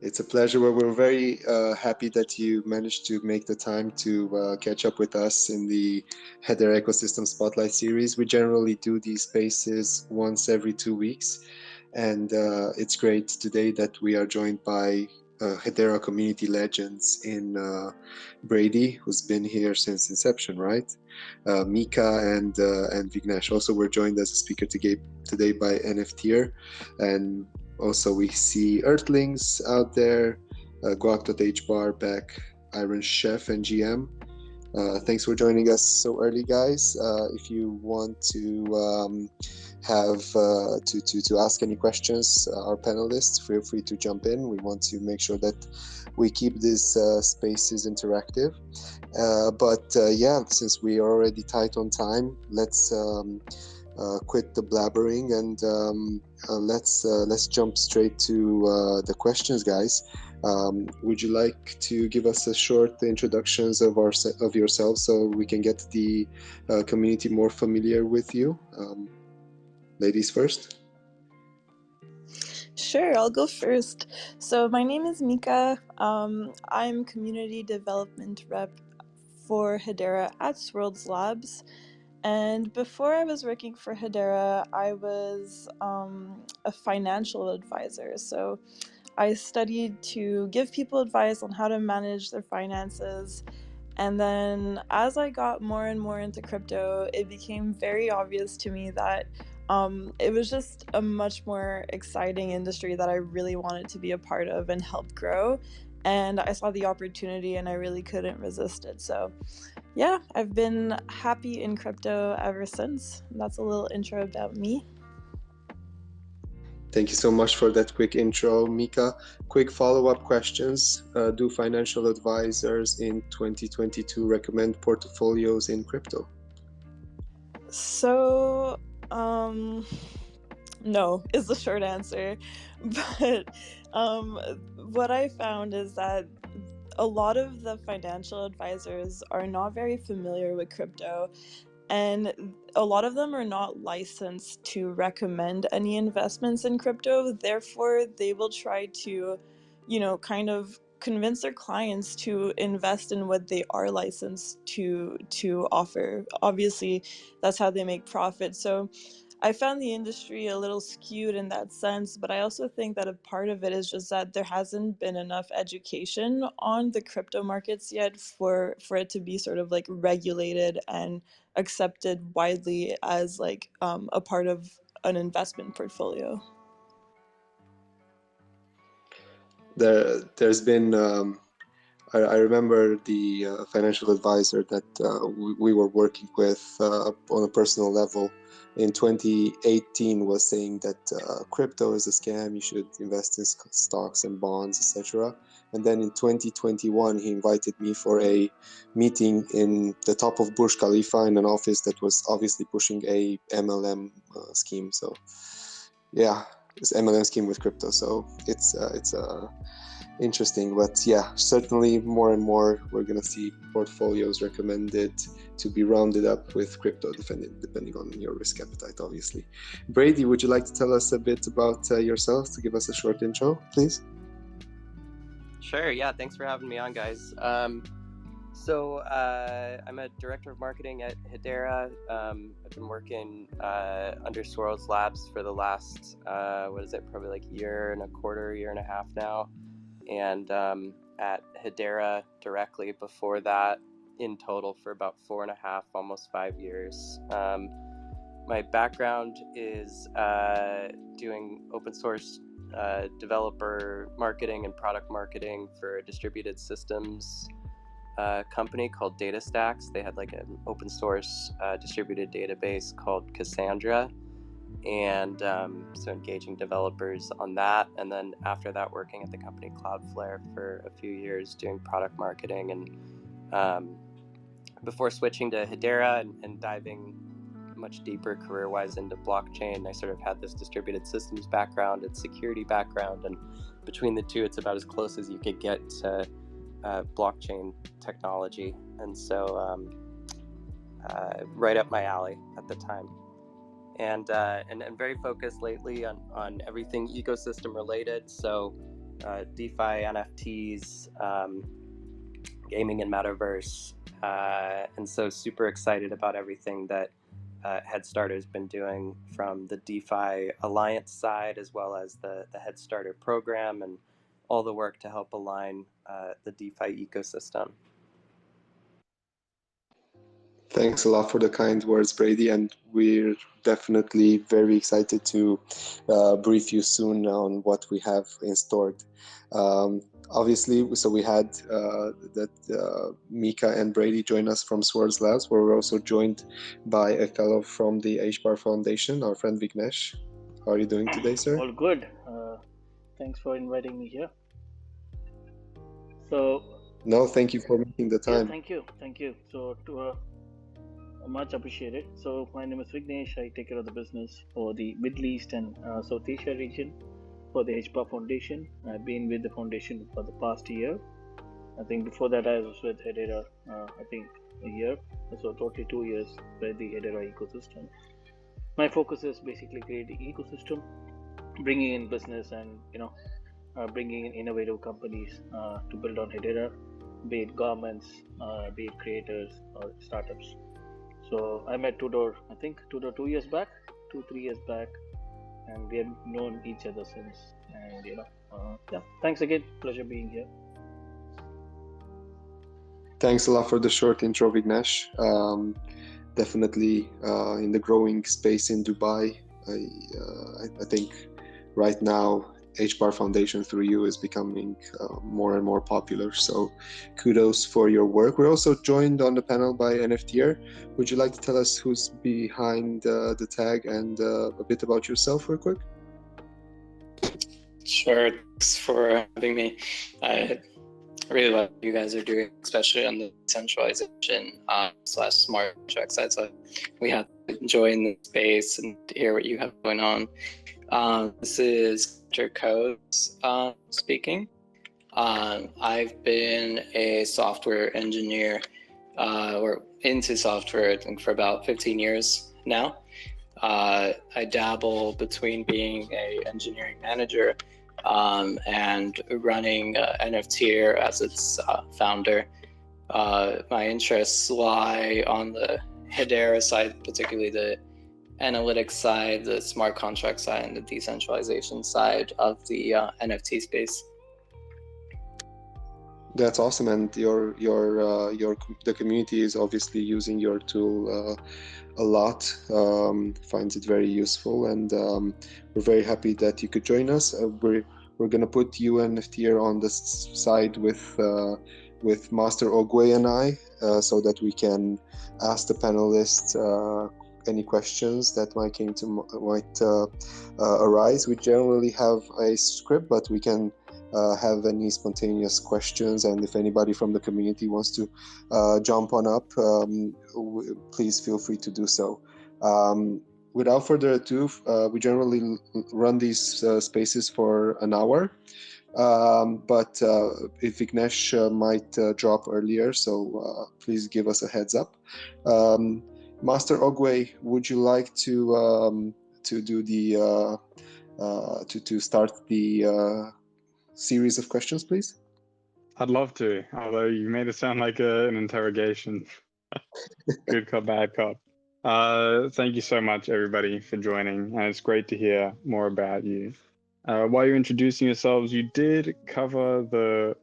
It's a pleasure. We're very happy that you managed to make the time to catch up with us in the Hedera Ecosystem Spotlight Series. We generally do these spaces once every 2 weeks, and it's great today that we are joined by Hedera community legends in Brady, who's been here since inception, right? Mika and Vignesh. Also, we're joined as a speaker today by NFTier, and also we see Earthlings out there, Guac.HBAR back, Iron Chef and GM. Thanks for joining us so early, guys. If you want to to ask any questions, our panelists, feel free to jump in. We want to make sure that we keep these spaces interactive. But since we are already tight on time, let's quit the blabbering and let's jump straight to the questions, guys. Would you like to give us a short introductions of yourself so we can get the community more familiar with you? Ladies first. Sure, I'll go first. So my name is Mika. I'm community development rep for Hedera at Swirlds Labs. And before I was working for Hedera, I was a financial advisor. So I studied to give people advice on how to manage their finances. And then as I got more and more into crypto, it became very obvious to me that it was just a much more exciting industry that I really wanted to be a part of and help grow. And I saw the opportunity and I really couldn't resist it. So yeah, I've been happy in crypto ever since. That's a little intro about me. Thank you so much for that quick intro, Mika. Quick follow-up questions. Do financial advisors in 2022 recommend portfolios in crypto? So, no is the short answer. But what I found is that a lot of the financial advisors are not very familiar with crypto, and a lot of them are not licensed to recommend any investments in crypto. Therefore, they will try to, kind of convince their clients to invest in what they are licensed to offer. Obviously, that's how they make profit. So I found the industry a little skewed in that sense, but I also think that a part of it is just that there hasn't been enough education on the crypto markets yet for it to be sort of like regulated and accepted widely as like a part of an investment portfolio. There's been I remember the financial advisor that we were working with on a personal level in 2018 was saying that crypto is a scam, you should invest in stocks and bonds, etc. And then in 2021 he invited me for a meeting in the top of Burj Khalifa in an office that was obviously pushing a MLM scheme. So yeah, this MLM scheme with crypto. So it's interesting, but yeah, certainly more and more we're going to see portfolios recommended to be rounded up with crypto, depending on your risk appetite, obviously. Brady, would you like to tell us a bit about yourself, to give us a short intro, please? Sure, yeah, thanks for having me on, guys. So I'm a director of marketing at Hedera. I've been working under Swirlds Labs for the last, probably like year and a half now. And at Hedera directly before that, in total for about 4.5, almost 5 years. My background is doing open source developer marketing and product marketing for a distributed systems company called DataStax. They had like an open source distributed database called Cassandra. And so engaging developers on that, and then after that working at the company Cloudflare for a few years doing product marketing, and before switching to Hedera and diving much deeper career-wise into blockchain, I sort of had this distributed systems background and security background, and between the two it's about as close as you could get to blockchain technology, and so right up my alley at the time. And very focused lately on everything ecosystem related. So DeFi, NFTs, gaming and metaverse. And so super excited about everything that HeadStarter has been doing from the DeFi Alliance side, as well as the HeadStarter program and all the work to help align the DeFi ecosystem. Thanks a lot for the kind words, Brady, and we're definitely very excited to brief you soon on what we have in store. Obviously, so we had Mika and Brady join us from Swirlds Labs, where we're also joined by a fellow from the HBAR Foundation, our friend Vignesh. How are you doing today, sir? All good. Thanks for inviting me here. So, no, thank you for making the time. Yeah, thank you. So, much appreciated. So, my name is Vignesh. I take care of the business for the Middle East and South Asia region for the HBAR Foundation. I've been with the foundation for the past year. I think before that I was with Hedera, I think a year. So totally 2 years with the Hedera ecosystem. My focus is basically creating ecosystem, bringing in business and bringing in innovative companies to build on Hedera, be it governments, be it creators or startups. So I met Tudor, I think Tudor 2 years back, 2-3 years back, and we have known each other since. And yeah, thanks again. Pleasure being here. Thanks a lot for the short intro, Vignesh. Definitely in the growing space in Dubai. I think right now HBAR Foundation through you is becoming more and more popular. So kudos for your work. We're also joined on the panel by NFTier. Would you like to tell us who's behind the tag and a bit about yourself real quick? Sure, thanks for having me. I really like what you guys are doing, especially on the decentralization / smart contract side. So we have to join the space and hear what you have going on. This is Codes speaking. I've been a software engineer or into software, I think, for about 15 years now. I dabble between being an engineering manager and running NFTier as its founder. My interests lie on the Hedera side, particularly the analytics side, the smart contract side, and the decentralization side of the NFT space. That's awesome, and the community is obviously using your tool a lot. Finds it very useful, and we're very happy that you could join us. We're gonna put you and NFTier on the side with Master Oogway and I, so that we can ask the panelists any questions that might arise. We generally have a script, but we can have any spontaneous questions, and if anybody from the community wants to jump on up, please feel free to do so. Without further ado, we generally run these spaces for an hour, but if Vignesh might drop earlier, so please give us a heads up. Master Oogway, would you like to do the to start the series of questions, please? I'd love to, although you made it sound like an interrogation. Good cop, bad cop. Thank you so much, everybody, for joining, and it's great to hear more about you. While you're introducing yourselves, you did cover the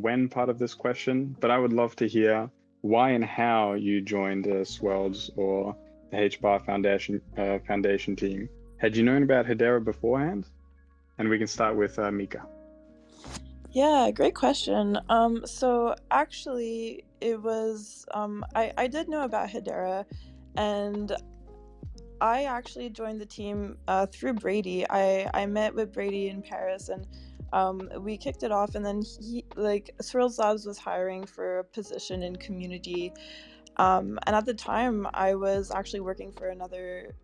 when part of this question, but I would love to hear why and how you joined Swirlds or the HBAR Foundation team. Had you known about Hedera beforehand? And we can start with Mika. Yeah, great question. So actually, it was I did know about Hedera, and I actually joined the team through Brady. I met with Brady in Paris, and we kicked it off, and then Swirlds Labs was hiring for a position in community, and at the time I was actually working for another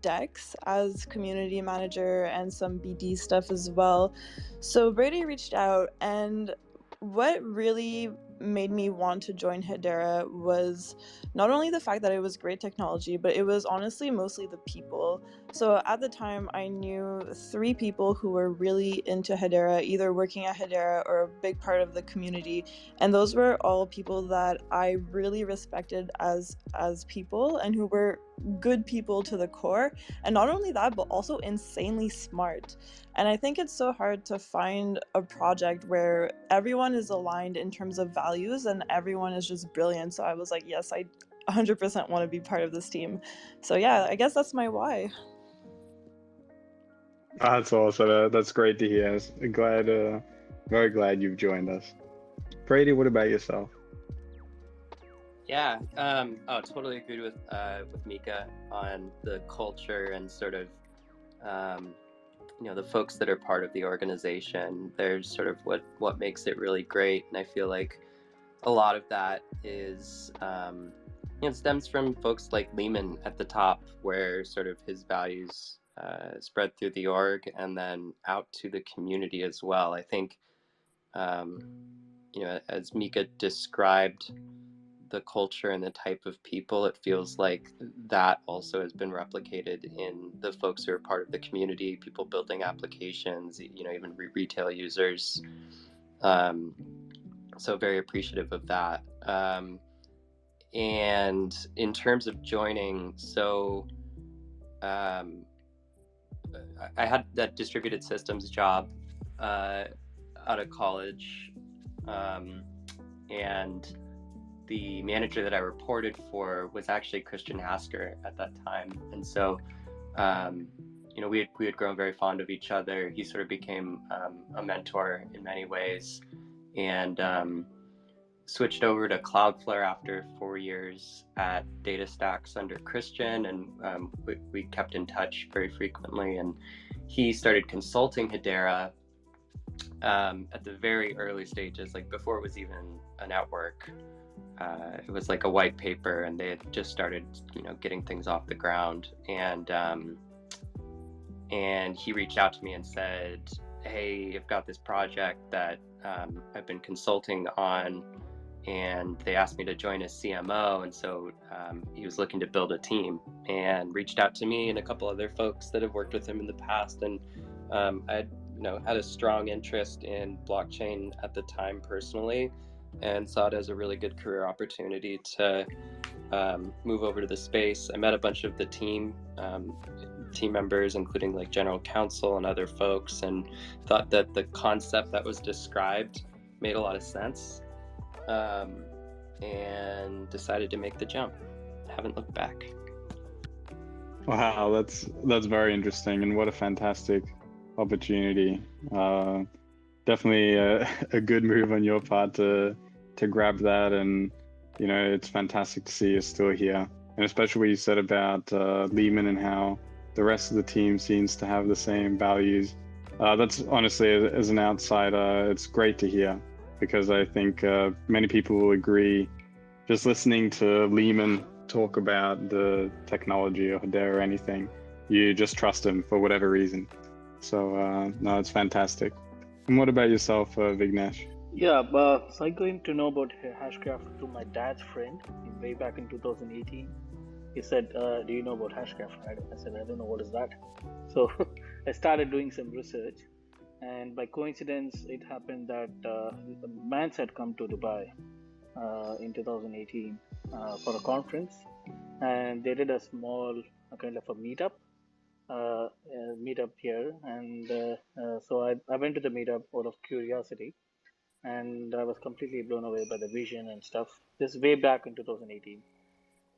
Dex as community manager and some BD stuff as well. So Brady reached out, and what really made me want to join Hedera was not only the fact that it was great technology, but it was honestly mostly the people. So at the time, I knew 3 people who were really into Hedera, either working at Hedera or a big part of the community. And those were all people that I really respected as people, and who were good people to the core. And not only that, but also insanely smart. And I think it's so hard to find a project where everyone is aligned in terms of values and everyone is just brilliant. So I was like, yes, I 100% want to be part of this team. So yeah, I guess that's my why. That's awesome. That's great to hear. Very glad you've joined us. Brady, what about yourself? Yeah, totally agreed with Mika on the culture and sort of, the folks that are part of the organization. There's sort of what makes it really great, and I feel like a lot of that is, it stems from folks like Lehman at the top, where sort of his values spread through the org and then out to the community as well. I think, as Mika described the culture and the type of people, it feels like that also has been replicated in the folks who are part of the community, people building applications, even retail users. So very appreciative of that. And in terms of joining, so I had that distributed systems job out of college, and the manager that I reported for was actually Christian Hasker at that time. And so, we had grown very fond of each other. He sort of became a mentor in many ways, and switched over to Cloudflare after 4 years at DataStax under Christian, and we kept in touch very frequently. And he started consulting Hedera at the very early stages, like before it was even a network. It was like a white paper, and they had just started, getting things off the ground. And he reached out to me and said, "Hey, I've got this project that I've been consulting on, and they asked me to join as CMO." And so he was looking to build a team, and reached out to me and a couple other folks that have worked with him in the past. And I had a strong interest in blockchain at the time personally, and saw it as a really good career opportunity to move over to the space. I met a bunch of the team members, including like general counsel and other folks, and thought that the concept that was described made a lot of sense, and decided to make the jump. Haven't looked back. Wow, that's very interesting, and what a fantastic opportunity. Definitely a good move on your part to grab that, and it's fantastic to see you're still here, and especially what you said about Lehman and how the rest of the team seems to have the same values. That's honestly, as an outsider, it's great to hear, because I think many people will agree, just listening to Lehman talk about the technology or Hedera or anything, you just trust him for whatever reason. So no, it's fantastic. And what about yourself, Vignesh? Yeah, so I came to know about Hashgraph through my dad's friend way back in 2018. He said, "Do you know about Hashgraph?" I said, "I don't know, what is that?" So I started doing some research, and by coincidence, it happened that Mance had come to Dubai in 2018 for a conference, and they did a small kind of a meetup here, and so I went to the meetup out of curiosity, and I was completely blown away by the vision and stuff. This way back in 2018.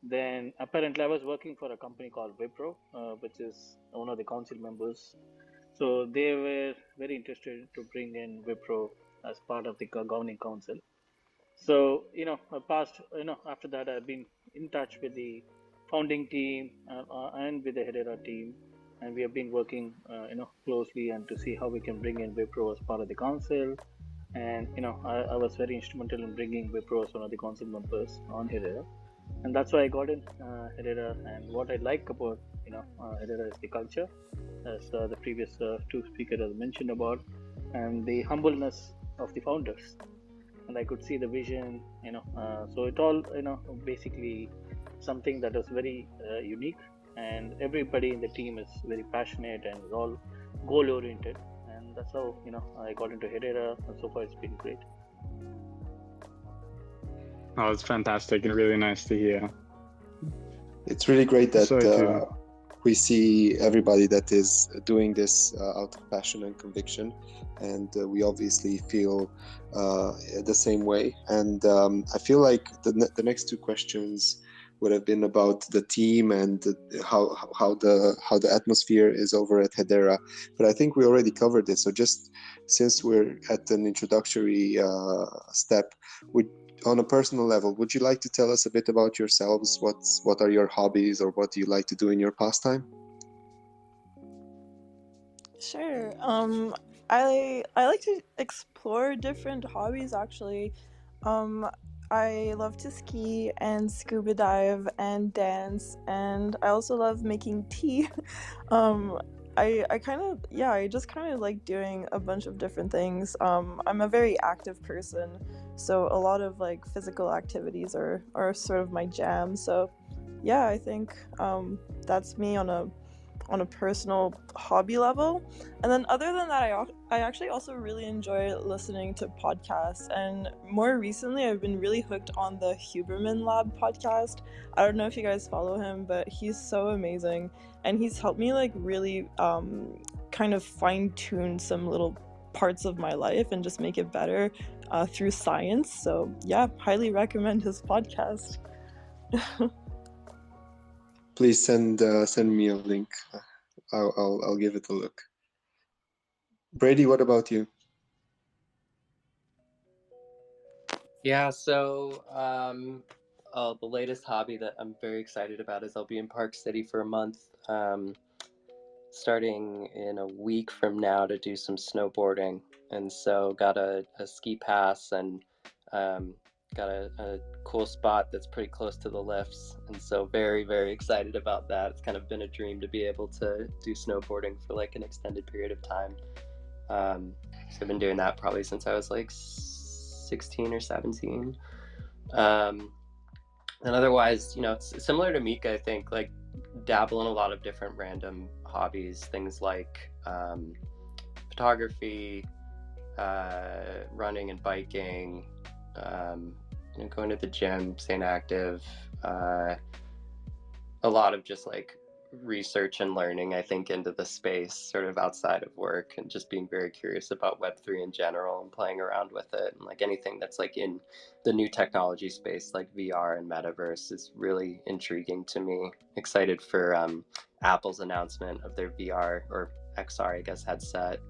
Then apparently I was working for a company called Wipro, which is one of the council members. So they were very interested to bring in Wipro as part of the governing council. So after that I've been in touch with the founding team and with the Hedera team, and we have been working closely and to see how we can bring in Wipro as part of the council. And I was very instrumental in bringing Wipro as one of the council members on Hedera, and that's why I got in Hedera. And what I like about Hedera is the culture, as the previous two speakers have mentioned about, and the humbleness of the founders. and I could see the vision, so it all, basically something that was very unique, and everybody in the team is very passionate and is all goal oriented, and that's how I got into Hedera, and so far it's been great. Oh, it's fantastic and really nice to hear. It's really great that So we see everybody that is doing this out of passion and conviction, and we obviously feel the same way. And I feel like the next two questions would have been about the team and how the atmosphere is over at Hedera, but I think we already covered it. So just since we're at an introductory step, on a personal level, would you like to tell us a bit about yourselves? What are your hobbies, or what do you like to do in your pastime? Sure. I like to explore different hobbies actually. I love to ski and scuba dive and dance, and I also love making tea. I just kind of like doing a bunch of different things. I'm a very active person, so a lot of like physical activities are sort of my jam. So yeah, I think that's me on a personal hobby level. And then other than that, I actually also really enjoy listening to podcasts, and more recently I've been really hooked on the Huberman Lab podcast. I don't know if you guys follow him, but he's so amazing, and he's helped me like really kind of fine-tune some little parts of my life and just make it better through science. So yeah, highly recommend his podcast. Please send me a link. I'll give it a look. Brady, what about you? Yeah, so the latest hobby that I'm very excited about is I'll be in Park City for a month, starting in a week from now to do some snowboarding. And so got a ski pass, and got a cool spot that's pretty close to the lifts. And so very, very excited about that. It's kind of been a dream to be able to do snowboarding for like an extended period of time. So I've been doing that probably since I was like 16 or 17. And otherwise, it's similar to Mika, I think, like dabble in a lot of different random hobbies, things like photography, running and biking, going to the gym, staying active, a lot of just like research and learning, I think, into the space sort of outside of work, and just being very curious about Web3 in general and playing around with it, and like anything that's like in the new technology space like VR and metaverse is really intriguing to me. Excited for Apple's announcement of their VR or XR, I guess, headset.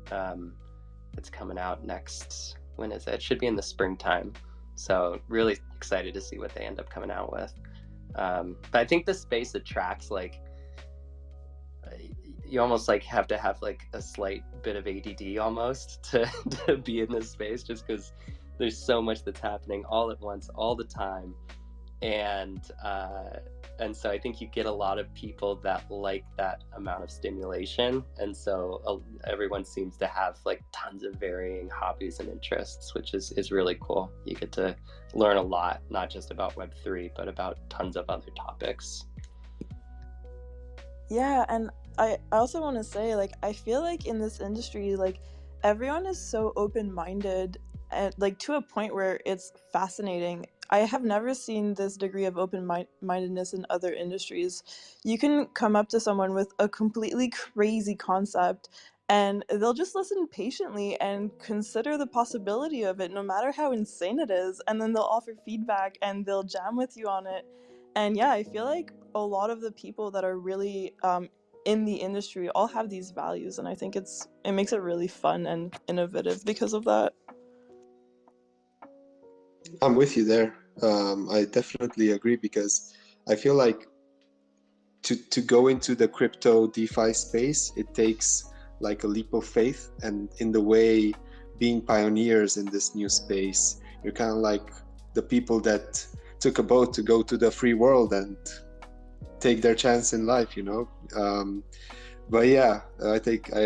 It's coming out next, when is it? It should be in the springtime, so really excited to see what they end up coming out with. But I think the space attracts, like, you almost like have to have like a slight bit of ADD almost to be in this space, just because there's so much that's happening all at once, all the time. And so I think you get a lot of people that like that amount of stimulation. And so everyone seems to have like tons of varying hobbies and interests, which is really cool. You get to learn a lot, not just about Web3, but about tons of other topics. Yeah, and I also want to say, like, I feel like in this industry, like, everyone is so open-minded, and like to a point where it's fascinating. I have never seen this degree of open-mindedness in other industries. You can come up to someone with a completely crazy concept, and they'll just listen patiently and consider the possibility of it, no matter how insane it is, and then they'll offer feedback and they'll jam with you on it. And yeah, I feel like a lot of the people that are really in the industry all have these values, and I think it makes it really fun and innovative because of that. I'm with you there. I definitely agree, because I feel like to go into the crypto DeFi space, it takes like a leap of faith, and in the way, being pioneers in this new space, you're kind of like the people that took a boat to go to the free world and take their chance in life, But yeah, I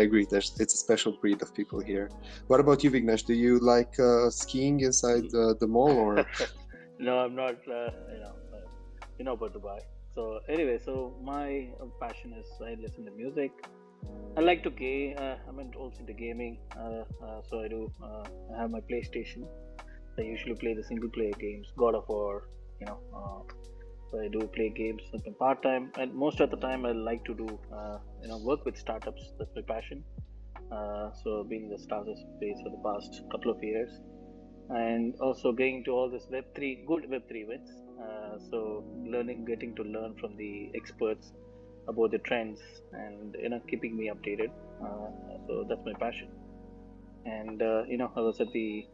agree. It's a special breed of people here. What about you, Vignesh? Do you like skiing inside the mall, or? No, I'm not. You know about Dubai. So anyway, so my passion is I listen to music. I like to game. I'm also into gaming. So I do. I have my PlayStation. I usually play the single player games, God of War. You know. So I do play games at my part time, and most of the time I like to do work with startups. That's my passion. So been in the startup space for the past couple of years, and also getting to all this Web3 good Web3 events. So getting to learn from the experts about the trends, and keeping me updated. So that's my passion. And I was at the,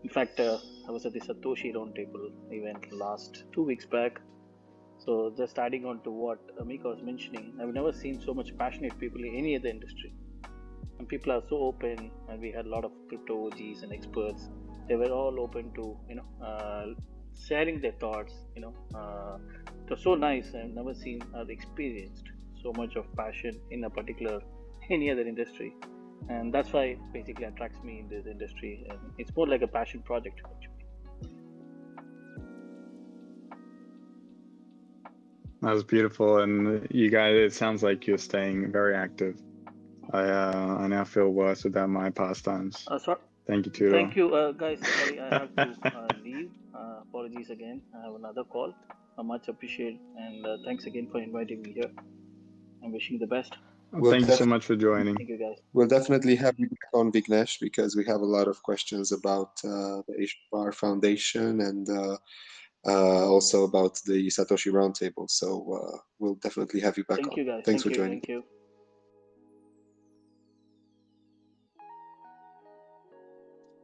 in fact, I was at the Satoshi Roundtable event last 2 weeks back. So just adding on to what Mika was mentioning, I've never seen so much passionate people in any other industry. And people are so open, and we had a lot of crypto OGs and experts. They were all open to sharing their thoughts. It was so nice. I've never seen or experienced so much of passion in a particular any other industry, and that's why it basically attracts me in this industry. And it's more like a passion project actually. That was beautiful, and you guys, it sounds like you're staying very active. I now feel worse about my pastimes. Thank you, Tudor. Thank you, guys. Sorry, I have to leave. Apologies again. I have another call. I much appreciate, and thanks again for inviting me here. I'm wishing you the best. Thank you so much for joining. Thank you, guys. We'll definitely have you back on, Vignesh, because we have a lot of questions about the HBAR Foundation and also about the Satoshi Roundtable. So we'll definitely have you back on. Thank you, guys. Thanks for joining. Thank you.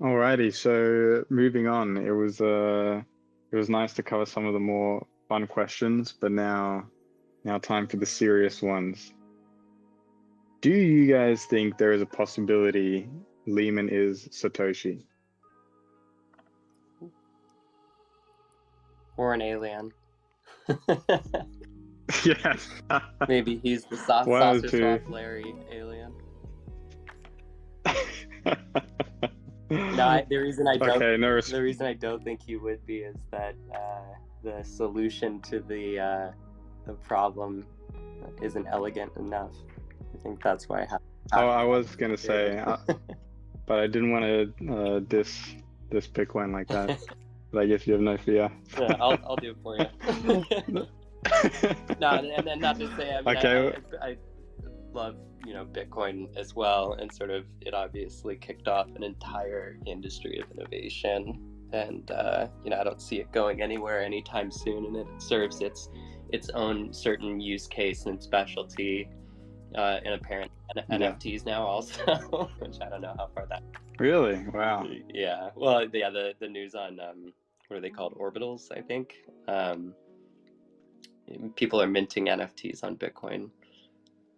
Alrighty, so moving on, it was nice to cover some of the more fun questions, but now time for the serious ones. Do you guys think there is a possibility Lehman is Satoshi? Or an alien. Yes. Maybe he's the Saucer Soft Larry alien. No, the reason I don't think he would be is that the solution to the problem isn't elegant enough. I think that's why I have. I was gonna say, but I didn't want to diss Bitcoin like that. But I guess you have no fear. Yeah, I'll do it for you. No, and then not to say, I mean, okay. I love Bitcoin as well, and sort of it obviously kicked off an entire industry of innovation, and I don't see it going anywhere anytime soon, and it serves its own certain use case and specialty, and apparently NFTs now also, which I don't know how far that. Really? Wow. Yeah. Well, yeah. The news on what are they called? Orbitals, I think. People are minting NFTs on Bitcoin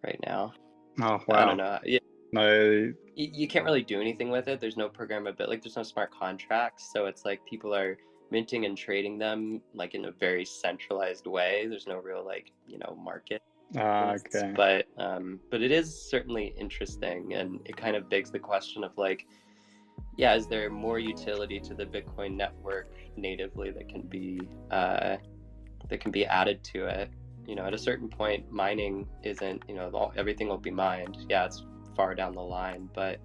right now. Oh, wow. I don't know. Yeah. No. You can't really do anything with it. There's no programmability. Like, there's no smart contracts. So it's like people are minting and trading them like in a very centralized way. There's no real market. Okay. But it is certainly interesting, and it kind of begs the question of is there more utility to the Bitcoin network natively that can be added to it? At a certain point, mining isn't, everything will be mined. Yeah, it's far down the line, but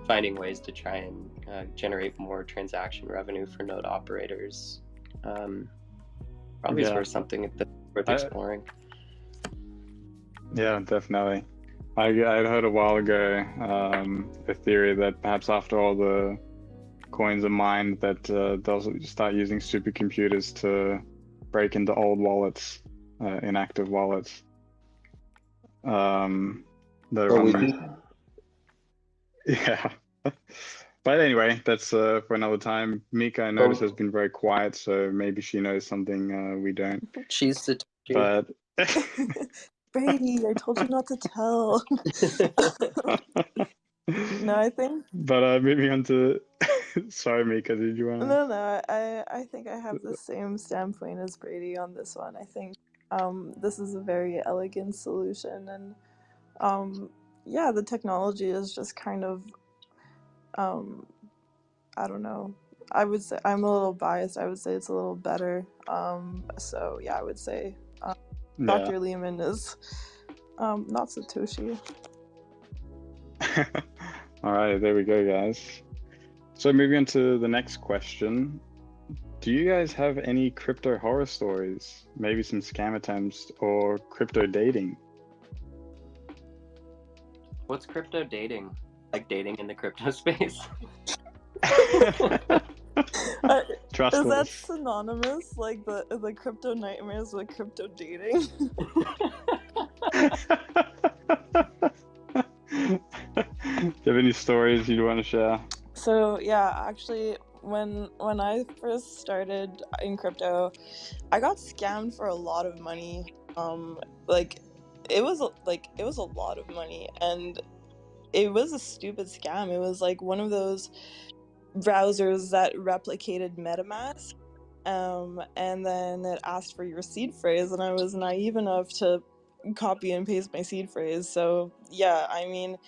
finding ways to try and generate more transaction revenue for node operators probably is worth something worth exploring. Yeah, definitely. I heard a while ago the theory that perhaps after all the coins are mined, that they'll start using supercomputers to break into old wallets, inactive wallets. Yeah. But anyway, that's for another time. Mika, I notice, has been very quiet, so maybe she knows something we don't. She's the but Brady, I told you not to tell. No, I think. But moving on to, sorry, Mika, did you want to? No, I think I have the same standpoint as Brady on this one. I think this is a very elegant solution, and Yeah, the technology is just kind of, I don't know. I would say I'm a little biased. I would say it's a little better. So yeah, I would say Yeah. Dr. Lehman is not Satoshi. All right, there we go, guys. So moving on to the next question. Do you guys have any crypto horror stories? Maybe some scam attempts or crypto dating? What's crypto dating? Like dating in the crypto space? Trust Is that us. synonymous? Like the crypto nightmares with crypto dating? Do you have any stories you want to share? So yeah, actually, when I first started in crypto, I got scammed for a lot of money. Like it was a lot of money, and it was a stupid scam. It was like one of those browsers that replicated MetaMask, and then it asked for your seed phrase, and I was naive enough to copy and paste my seed phrase. So yeah, I mean,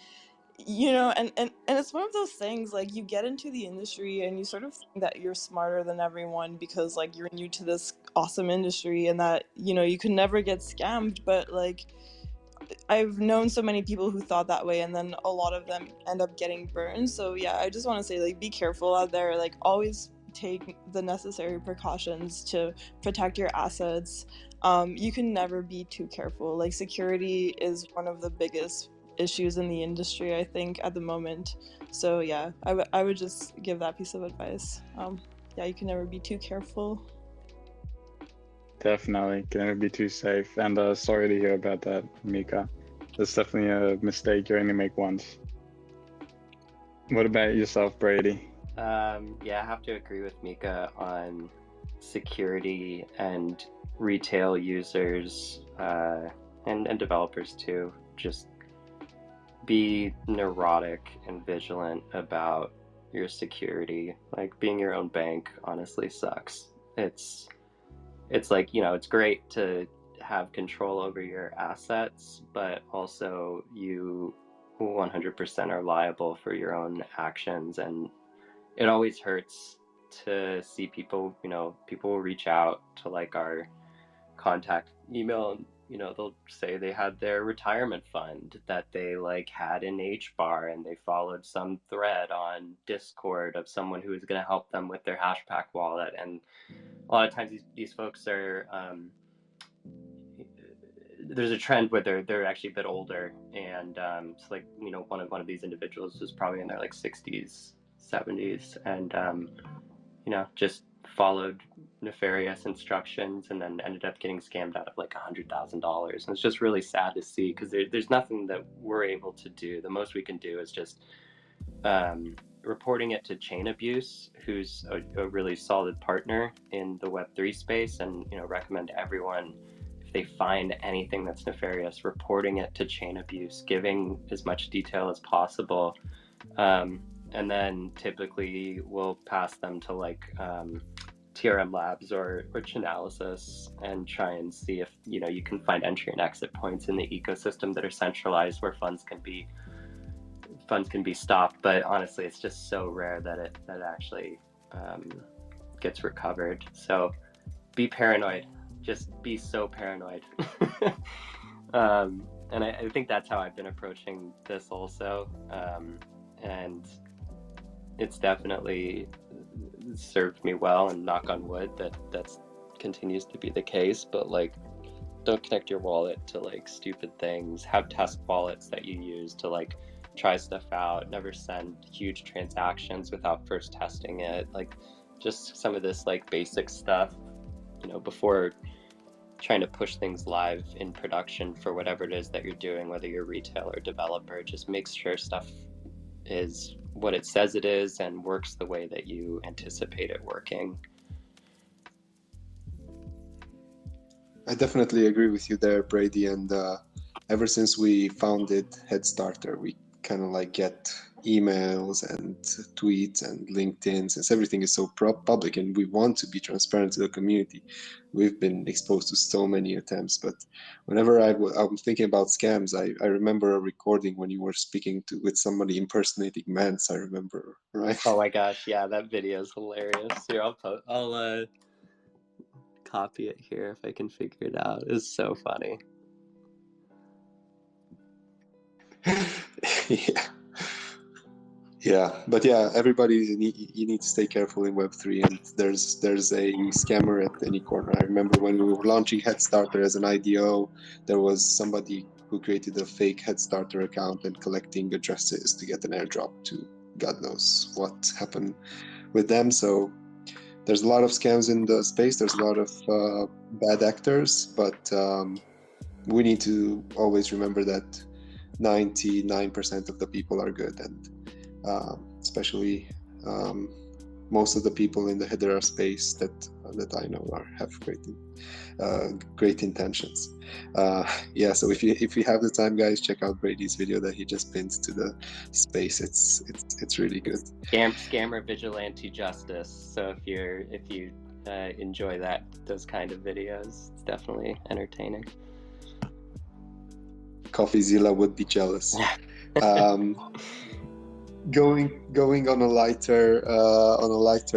and it's one of those things, like, you get into the industry and you sort of think that you're smarter than everyone because, like, you're new to this awesome industry and that, you could never get scammed. But, like, I've known so many people who thought that way, and then a lot of them end up getting burned. So yeah, I just want to say, like, be careful out there. Like, always take the necessary precautions to protect your assets. You can never be too careful. Like, security is one of the biggest issues in the industry, I think, at the moment. So yeah, I would just give that piece of advice. Yeah, you can never be too careful. Definitely. Can never be too safe. And sorry to hear about that, Mika. That's definitely a mistake you only make once. What about yourself, Brady? Yeah, I have to agree with Mika on security and retail users and developers too. Just be neurotic and vigilant about your security. Like, being your own bank honestly sucks. It's like, it's great to have control over your assets, but also you 100% are liable for your own actions. And it always hurts to see people, people will reach out to, like, our contact email, and they'll say they had their retirement fund that they, like, had in HBAR, and they followed some thread on Discord of someone who was going to help them with their Hashpack wallet. And a lot of times these folks are there's a trend where they're actually a bit older, and it's like, one of these individuals was probably in their, like, 60s, 70s, and just followed nefarious instructions and then ended up getting scammed out of like $100,000. And it's just really sad to see, because there's nothing that we're able to do. The most we can do is just reporting it to Chain Abuse, who's a really solid partner in the Web3 space, and recommend to everyone, if they find anything that's nefarious, reporting it to Chain Abuse, giving as much detail as possible. And then typically we'll pass them to, like, TRM Labs or Chainalysis, and try and see if you can find entry and exit points in the ecosystem that are centralized, where funds can be stopped. But honestly, it's just so rare that it actually gets recovered. So be paranoid. Just be so paranoid. And I think that's how I've been approaching this also. And it's definitely served me well, and knock on wood that continues to be the case. But, like, don't connect your wallet to, like, stupid things. Have test wallets that you use to, like, try stuff out. Never send huge transactions without first testing it. Like, just some of this, like, basic stuff, before trying to push things live in production for whatever it is that you're doing, whether you're retail or developer. Just make sure stuff is what it says it is and works the way that you anticipate it working. I definitely agree with you there, Brady. And ever since we founded HeadStarter, we kind of like get emails and tweets and LinkedIn, since everything is so public and we want to be transparent to the community. We've been exposed to so many attempts, but whenever I'm thinking about scams, I remember a recording when you were speaking with somebody impersonating Mance, I remember, right? Oh my gosh, yeah, that video is hilarious. Here, I'll copy it here if I can figure it out. It's so funny. But yeah, everybody, you need to stay careful in Web3, and there's a scammer at any corner. I remember when we were launching HeadStarter as an IDO, there was somebody who created a fake HeadStarter account and collecting addresses to get an airdrop to God knows what happened with them. So there's a lot of scams in the space. There's a lot of bad actors, but we need to always remember that 99% of the people are good, and especially most of the people in the Hedera space that I know have great intentions. So if you have the time, guys, check out Brady's video that he just pinned to the space. It's really good. Scammer vigilante justice. So if you enjoy those kind of videos, it's definitely entertaining. CoffeeZilla would be jealous. Going on a lighter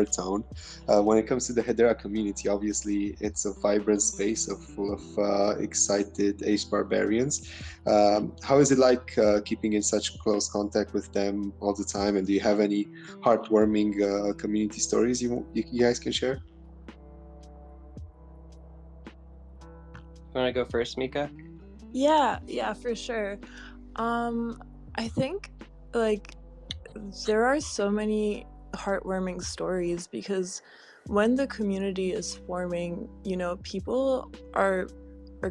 tone, when it comes to the Hedera community, obviously it's a vibrant space full of excited HBARbarians. How is it like keeping in such close contact with them all the time, and do you have any heartwarming community stories you guys can share? You want to go first, Mika? Yeah, for sure. I think like there are so many heartwarming stories, because when the community is forming, people are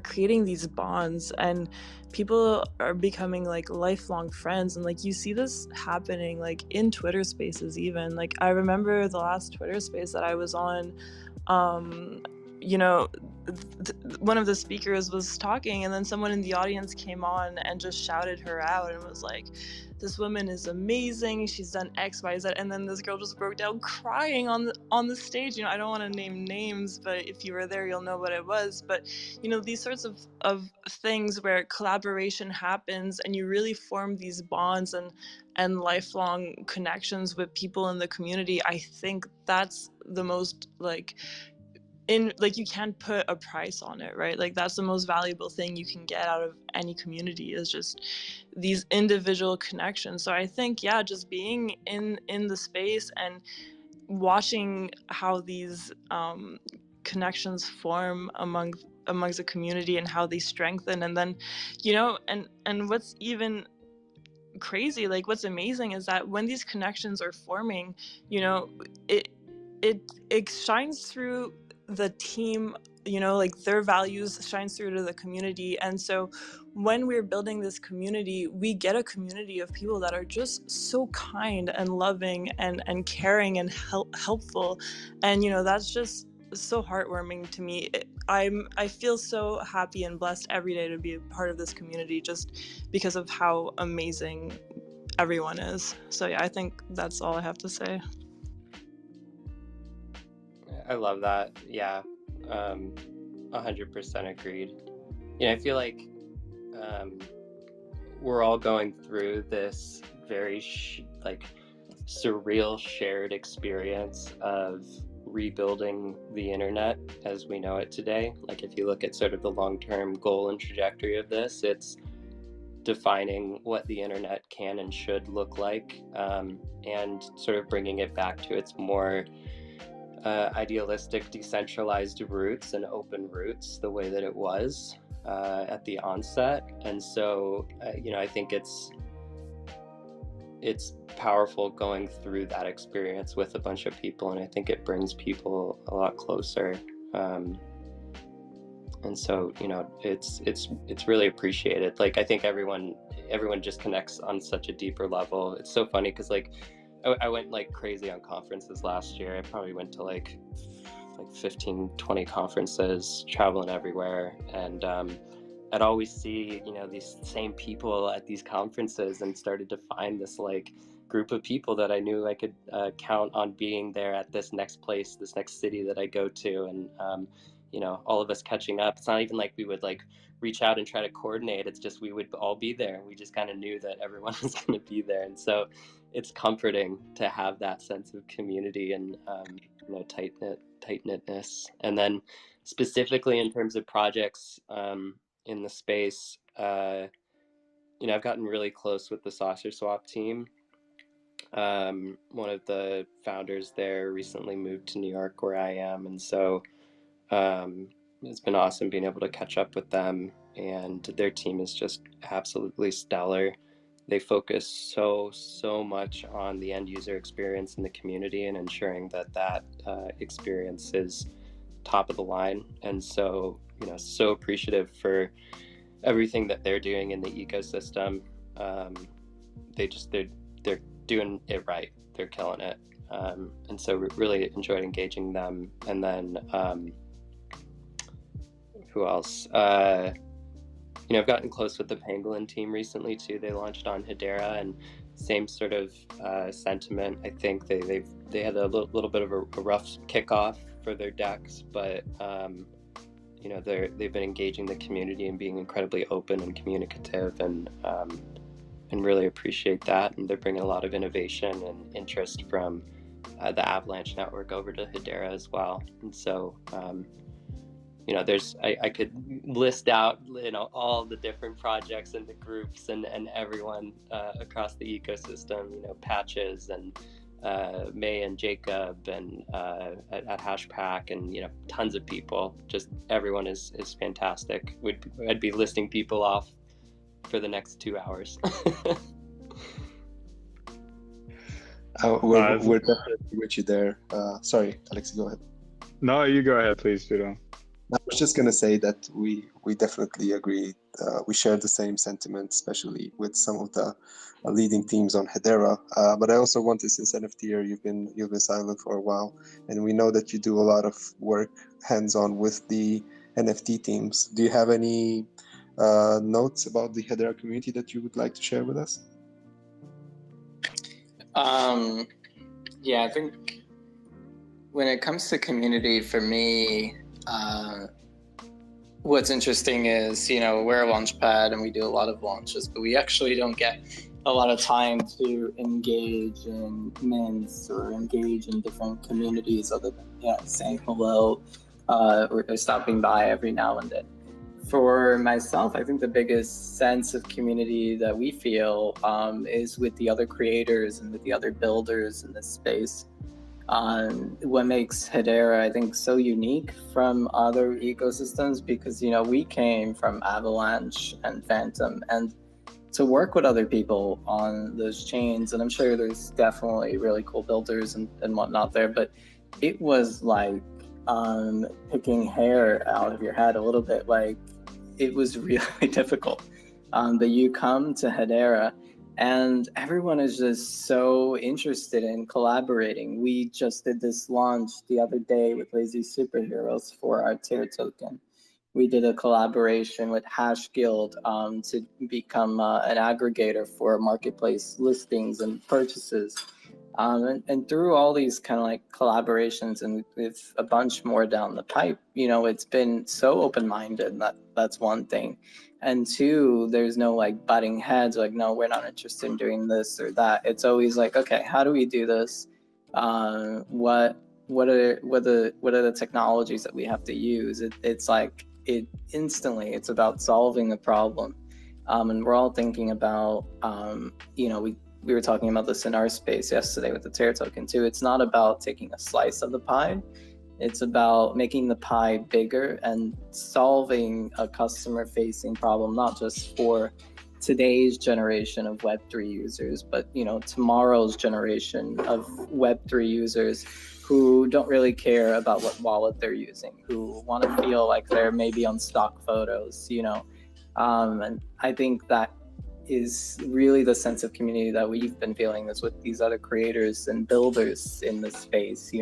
creating these bonds, and people are becoming like lifelong friends, and like you see this happening like in Twitter spaces. Even like I remember the last Twitter space that I was on, one of the speakers was talking, and then someone in the audience came on and just shouted her out and was like, this woman is amazing, she's done XYZ, and then this girl just broke down crying on the stage. I don't want to name names, but if you were there, you'll know what it was. But these sorts of things where collaboration happens and you really form these bonds and lifelong connections with people in the community, I think that's the most you can't put a price on it, right? Like that's the most valuable thing you can get out of any community, is just these individual connections. So I think, just being in the space and watching how these connections form amongst the community and how they strengthen, and then and what's even crazy, like what's amazing, is that when these connections are forming, it shines through the team, like their values shines through to the community. And so when we're building this community, we get a community of people that are just so kind and loving and caring and helpful, and that's just so heartwarming to me. I feel so happy and blessed every day to be a part of this community, just because of how amazing everyone is. So I think that's all I have to say. I love that. 100% agreed. I feel like we're all going through this very surreal shared experience of rebuilding the internet as we know it today. Like if you look at sort of the long-term goal and trajectory of this, it's defining what the internet can and should look like, and sort of bringing it back to its more idealistic, decentralized roots and open roots, the way that it was at the onset. And so, I think it's powerful going through that experience with a bunch of people, and I think it brings people a lot closer. And so, it's really appreciated. Like I think everyone just connects on such a deeper level. It's so funny because I went crazy on conferences last year. I probably went to 15, 20 conferences, traveling everywhere. And I'd always see, these same people at these conferences, and started to find this like group of people that I knew I could count on being there at this next place, this next city that I go to. And, all of us catching up. It's not even like we would like reach out and try to coordinate. It's just we would all be there. We just kind of knew that everyone was going to be there. And so it's comforting to have that sense of community and, tight-knitness. And then specifically in terms of projects in the space, I've gotten really close with the Saucer Swap team. One of the founders there recently moved to New York, where I am, and so it's been awesome being able to catch up with them, and their team is just absolutely stellar. They focus so much on the end user experience in the community and ensuring that experience is top of the line. And so, so appreciative for everything that they're doing in the ecosystem. They're doing it right. They're killing it. And so we really enjoyed engaging them. And then who else? I've gotten close with the Pangolin team recently too. They launched on Hedera, and same sort of sentiment. I think they had a little bit of a rough kickoff for their decks, but they've been engaging the community and being incredibly open and communicative, and really appreciate that. And they're bringing a lot of innovation and interest from the Avalanche network over to Hedera as well. And so I could list out all the different projects and the groups and everyone across the ecosystem, Patches and May and Jacob and at Hashpack, and tons of people. Just everyone is fantastic. I'd be listing people off for the next 2 hours. We're definitely with you there. Sorry, Alex, go ahead. No, you go ahead, please, Tudor. I was just going to say that we definitely agree. We share the same sentiment, especially with some of the leading teams on Hedera. But I also wanted, since NFTier, you've been silent for a while, and we know that you do a lot of work hands-on with the NFT teams. Do you have any notes about the Hedera community that you would like to share with us? Yeah, I think when it comes to community, for me, what's interesting is, we're a launchpad and we do a lot of launches, but we actually don't get a lot of time to engage in mints or engage in different communities other than saying hello or stopping by every now and then. For myself, I think the biggest sense of community that we feel is with the other creators and with the other builders in this space. What makes Hedera, I think, so unique from other ecosystems, because we came from Avalanche and Phantom, and to work with other people on those chains, and I'm sure there's definitely really cool builders and whatnot there, but it was like picking hair out of your head a little bit. Like, it was really difficult. But you come to Hedera and everyone is just so interested in collaborating. We just did this launch the other day with Lazy Superheroes for our tier token. We did a collaboration with Hash Guild to become an aggregator for marketplace listings and purchases. And through all these kind of like collaborations, and with a bunch more down the pipe, it's been so open-minded. That's one thing. And two, there's no like butting heads, like, no, we're not interested in doing this or that. It's always like, okay, how do we do this? What are the technologies that we have to use? It's like, it's about solving a problem. And we're all thinking about, we were talking about this in our space yesterday with the Terra token too. It's not about taking a slice of the pie. It's about making the pie bigger and solving a customer-facing problem, not just for today's generation of Web3 users, but tomorrow's generation of Web3 users who don't really care about what wallet they're using, who want to feel like they're maybe on stock photos, and I think that is really the sense of community that we've been feeling is with these other creators and builders in the space.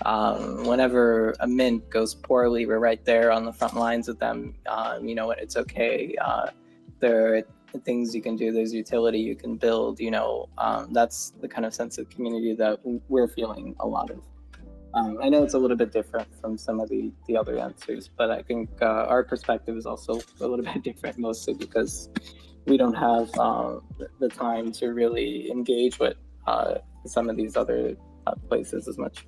Whenever a mint goes poorly, we're right there on the front lines with them. It's okay. There are things you can do. There's utility you can build. That's the kind of sense of community that we're feeling a lot of. I know it's a little bit different from some of the other answers, but I think our perspective is also a little bit different, mostly because we don't have the time to really engage with some of these other places as much.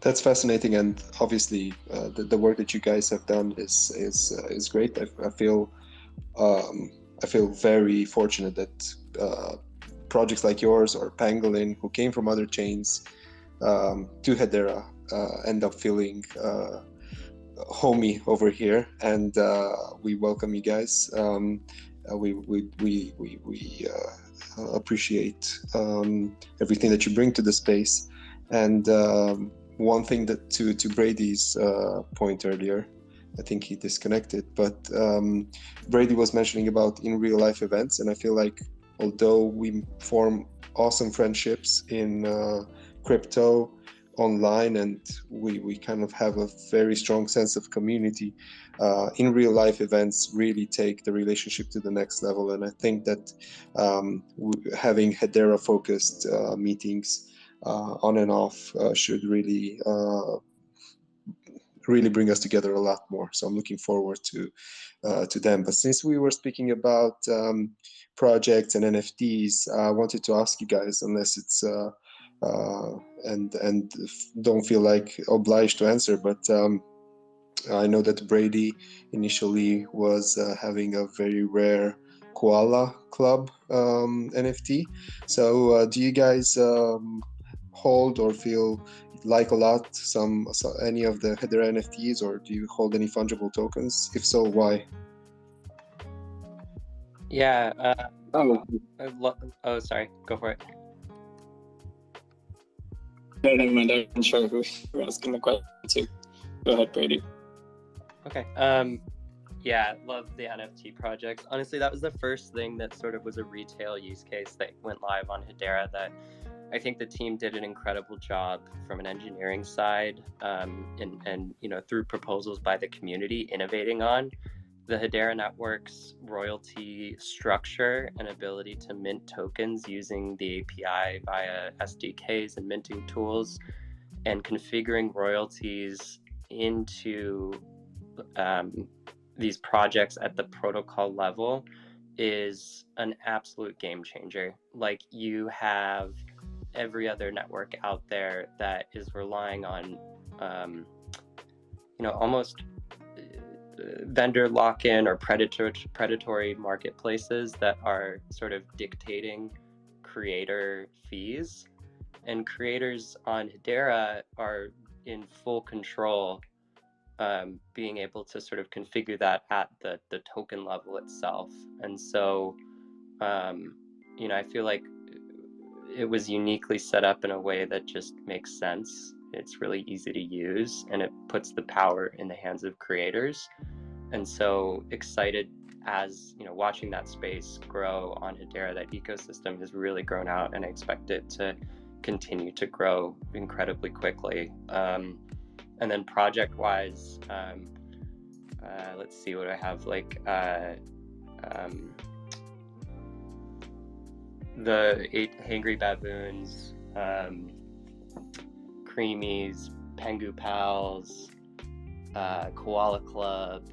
That's fascinating, and obviously the work that you guys have done is great. I feel very fortunate that projects like yours or Pangolin, who came from other chains to Hedera, end up feeling homey over here, and we welcome you guys. We appreciate everything that you bring to the space. And one thing that to Brady's point earlier, I think he disconnected, but Brady was mentioning about in real life events, and I feel like although we form awesome friendships in crypto online, and we kind of have a very strong sense of community, in real life events really take the relationship to the next level. And I think that having Hedera focused meetings on and off should really bring us together a lot more. So I'm looking forward to them. But since we were speaking about projects and NFTs, I wanted to ask you guys, unless it's and don't feel like obliged to answer, but I know that Brady initially was having a very rare koala club NFT. So do you guys hold or feel like a lot any of the Hedera NFTs, or do you hold any fungible tokens? If so, why? Yeah. Sorry. Go for it. No, never mind. I'm not sure who you're asking the question to. Go ahead, Brady. Okay. Yeah, love the NFT projects. Honestly, that was the first thing that sort of was a retail use case that went live on Hedera that I think the team did an incredible job from an engineering side, and through proposals by the community innovating on. The Hedera network's royalty structure and ability to mint tokens using the API via SDKs and minting tools, and configuring royalties into these projects at the protocol level is an absolute game changer. Like, you have every other network out there that is relying on almost vendor lock-in or predatory marketplaces that are sort of dictating creator fees, and creators on Hedera are in full control, being able to sort of configure that at the token level itself. And so I feel like it was uniquely set up in a way that just makes sense. It's really easy to use, and it puts the power in the hands of creators. And so excited as, watching that space grow on Hedera. That ecosystem has really grown out, and I expect it to continue to grow incredibly quickly. And then project-wise, let's see what I have, like the 8 Hangry Baboons, Creamies, Pengu Pals, Koala Club,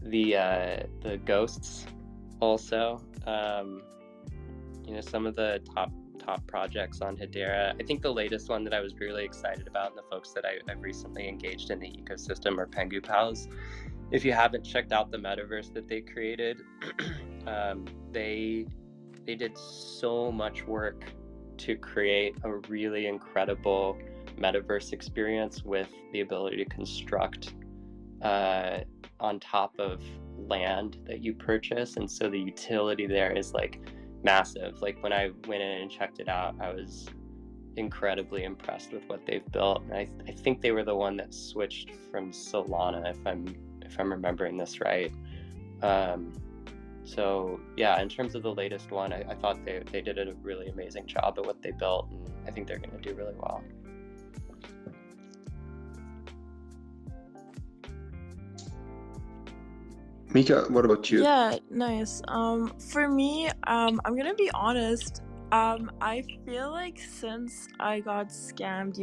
the Ghosts also. Some of the top projects on Hedera. I think the latest one that I was really excited about, and the folks that I've recently engaged in the ecosystem, are Pengu Pals. If you haven't checked out the metaverse that they created, they did so much work to create a really incredible metaverse experience with the ability to construct on top of land that you purchase. And so the utility there is like massive. Like, when I went in and checked it out, I was incredibly impressed with what they've built. And I think they were the one that switched from Solana, if I'm remembering this right. So yeah, in terms of the latest one, I thought they did a really amazing job at what they built, and I think they're going to do really well. Mika, what about you? Yeah, nice. For me, I'm gonna be honest. I feel like since I got scammed,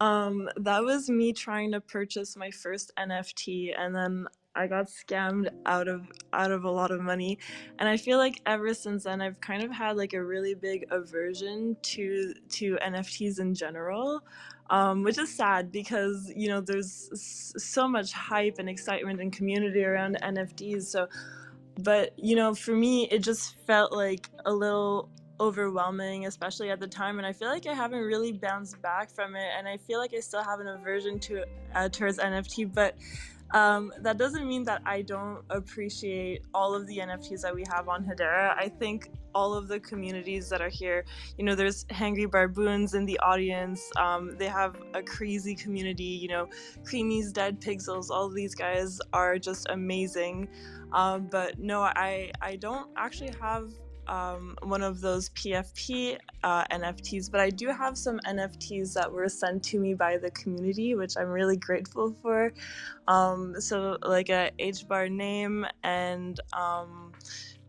that was me trying to purchase my first NFT, and then I got scammed out of a lot of money. And I feel like ever since then, I've kind of had like a really big aversion to NFTs in general. Which is sad because there's so much hype and excitement and community around NFTs. So, but for me, it just felt like a little overwhelming, especially at the time, and I feel like I haven't really bounced back from it, and I feel like I still have an aversion to towards NFT. But that doesn't mean that I don't appreciate all of the NFTs that we have on Hedera. I think all of the communities that are here, there's Hangry Barboons in the audience. They have a crazy community, Creamy's Dead Pixels, all of these guys are just amazing. But no, I don't actually have one of those PFP NFTs, but I do have some NFTs that were sent to me by the community, which I'm really grateful for. So like a HBAR name, and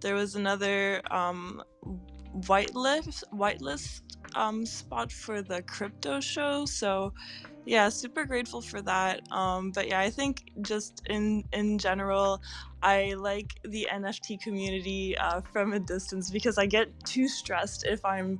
there was another whitelist spot for the crypto show. So yeah, super grateful for that. But yeah, I think just in general, I like the NFT community from a distance, because I get too stressed if I'm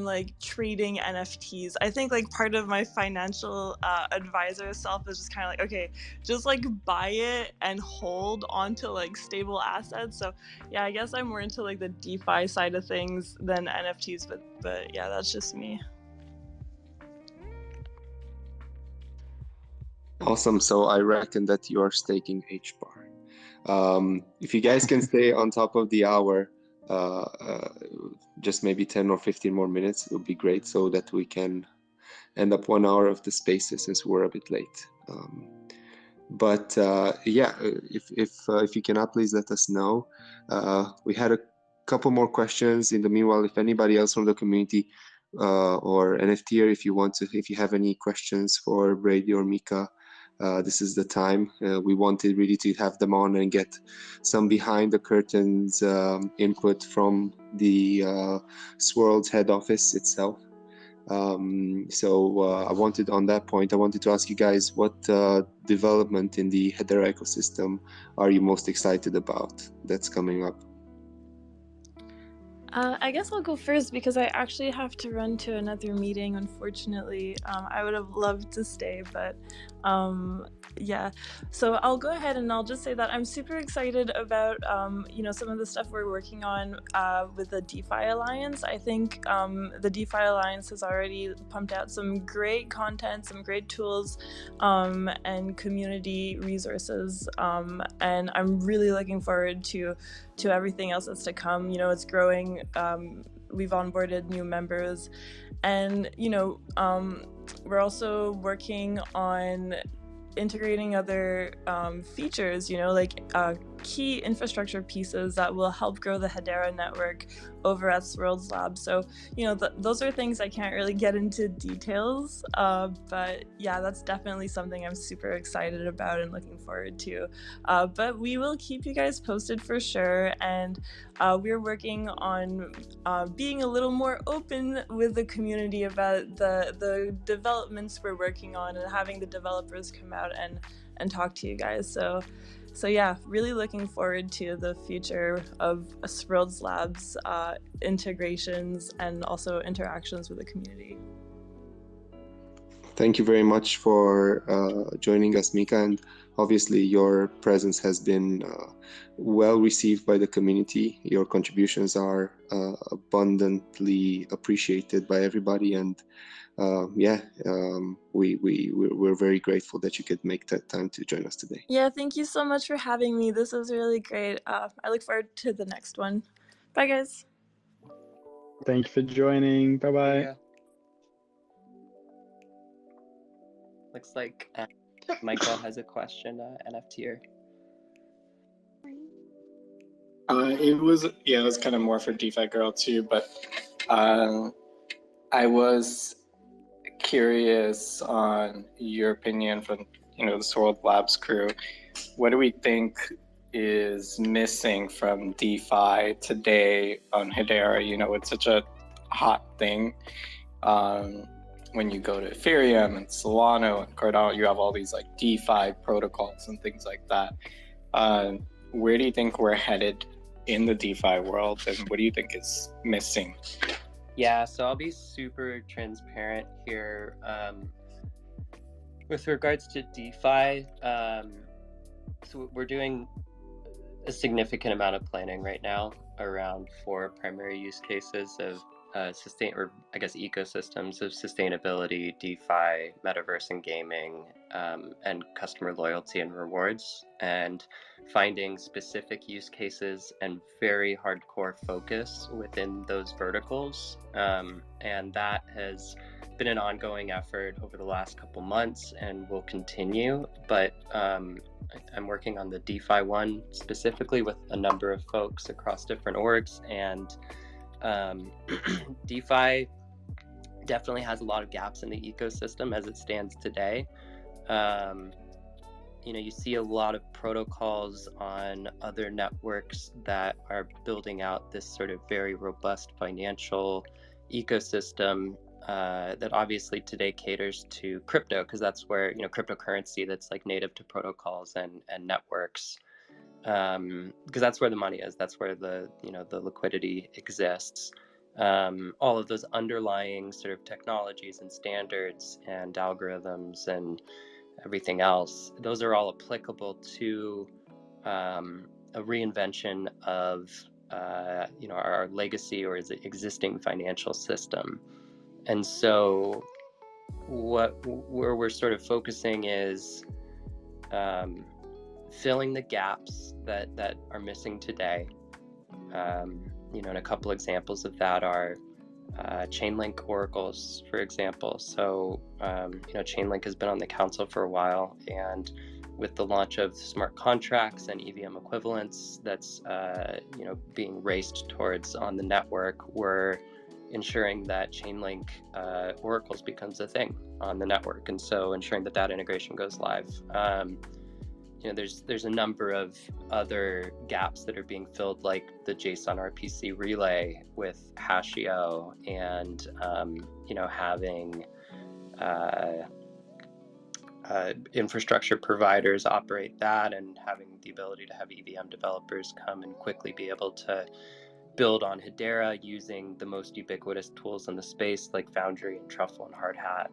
like trading NFTs. I think like part of my financial advisor self is just kind of like, okay, just like buy it and hold onto like stable assets. So yeah, I guess I'm more into like the DeFi side of things than NFTs, but yeah, that's just me. Awesome. So I reckon that you are staking HBAR. If you guys can stay on top of the hour, just maybe 10 or 15 more minutes, it would be great, so that we can end up 1 hour of the spaces, since we're a bit late. But yeah, if you cannot, please let us know. We had a couple more questions. In the meanwhile, if anybody else from the community or NFTier, if you have any questions for Brady or Mika, this is the time. We wanted really to have them on and get some behind the curtains input from the Swirlds head office itself. So I wanted to ask you guys, what development in the Hedera ecosystem are you most excited about that's coming up? I guess I'll go first because I actually have to run to another meeting, unfortunately. I would have loved to stay, but yeah. So I'll go ahead and I'll just say that I'm super excited about some of the stuff we're working on with the DeFi Alliance. I think the DeFi Alliance has already pumped out some great content, some great tools, and community resources, and I'm really looking forward to everything else that's to come. It's growing. We've onboarded new members, and we're also working on integrating other features, like key infrastructure pieces that will help grow the Hedera network over at Swirlds Labs. So, those are things I can't really get into details, but yeah, that's definitely something I'm super excited about and looking forward to. But we will keep you guys posted for sure, and we're working on being a little more open with the community about the developments we're working on, and having the developers come out and talk to you guys. So yeah, really looking forward to the future of Swirlds Labs integrations and also interactions with the community. Thank you very much for joining us, Mika, and obviously your presence has been well received by the community. Your contributions are abundantly appreciated by everybody, and we're very grateful that you could make that time to join us today. Yeah, thank you so much for having me. This was really great. I look forward to the next one. Bye, guys. Thank you for joining. Bye-bye. Yeah. Looks like Mika has a question, NFTier. It was kind of more for DeFi Girl too, but I was curious on your opinion from the Swirlds Labs crew. What do we think is missing from DeFi today on Hedera? It's such a hot thing. When you go to Ethereum and Solana and Cardano, you have all these like DeFi protocols and things like that. Where do you think we're headed in the DeFi world, and what do you think is missing? Yeah, so I'll be super transparent here. With regards to DeFi, so we're doing a significant amount of planning right now around 4 primary use cases of ecosystems of sustainability, DeFi, metaverse and gaming, and customer loyalty and rewards, and finding specific use cases and very hardcore focus within those verticals. And that has been an ongoing effort over the last couple months and will continue. But I'm working on the DeFi one specifically with a number of folks across different orgs, and DeFi definitely has a lot of gaps in the ecosystem as it stands today. You see a lot of protocols on other networks that are building out this sort of very robust financial ecosystem that obviously today caters to crypto, because that's where, cryptocurrency that's like native to protocols and networks. Because that's where the money is, that's where the liquidity exists. All of those underlying sort of technologies and standards and algorithms and everything else, those are all applicable to a reinvention of our legacy or existing financial system. And so where we're sort of focusing is filling the gaps that are missing today. And a couple examples of that are Chainlink oracles, for example. So, Chainlink has been on the council for a while, and with the launch of smart contracts and EVM equivalents that's, being raced towards on the network, we're ensuring that Chainlink oracles becomes a thing on the network. And so ensuring that integration goes live. There's a number of other gaps that are being filled, like the JSON RPC relay with Hashio, and having infrastructure providers operate that, and having the ability to have EVM developers come and quickly be able to build on Hedera using the most ubiquitous tools in the space like Foundry and Truffle and Hardhat.